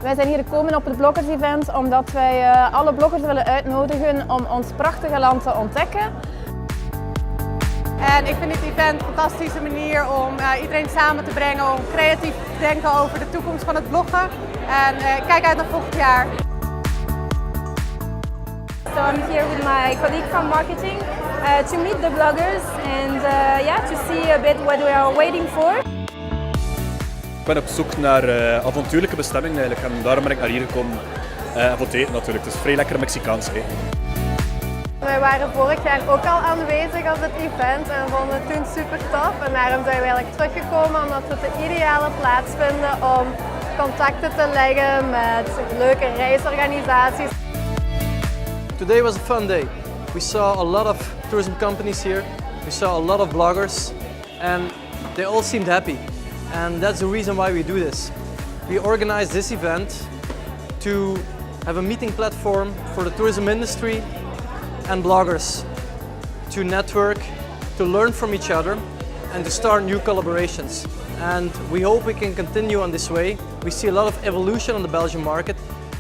Wij zijn hier gekomen op het Bloggers Event omdat wij alle bloggers willen uitnodigen om ons prachtige land te ontdekken. En ik vind dit event een fantastische manier om iedereen samen te brengen, om creatief te denken over de toekomst van het bloggen. En kijk uit naar volgend jaar. So I'm here with my colleague from marketing to meet the bloggers and to see a bit what we are waiting for. Ik ben op zoek naar avontuurlijke bestemmingen eigenlijk en daarom ben ik naar hier gekomen. Voor het eten natuurlijk, het is vrij lekker Mexicaans eten. Wij waren vorig jaar ook al aanwezig op het event en vonden het toen super tof. En daarom zijn we eigenlijk teruggekomen omdat we het de ideale plaats vinden om contacten te leggen met leuke reisorganisaties. Today was a fun day. We saw a lot of tourism companies here. We saw a lot of bloggers and they all seemed happy. And that's the reason why we do this. We organized this event to have a meeting platform for the tourism industry and bloggers to network, to learn from each other and to start new collaborations. And we hope we can continue on this way. We see a lot of evolution on the Belgian market.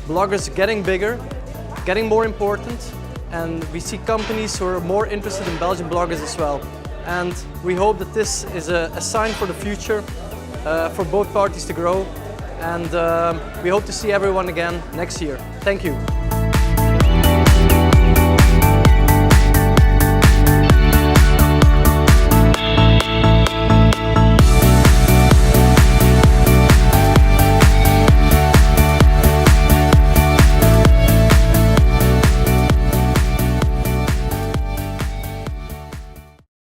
Bloggers getting bigger, getting more important, and we see companies who are more interested in Belgian bloggers as well. And we hope that this is a sign for the future for both parties to grow. And we hope to see everyone again next year. Thank you.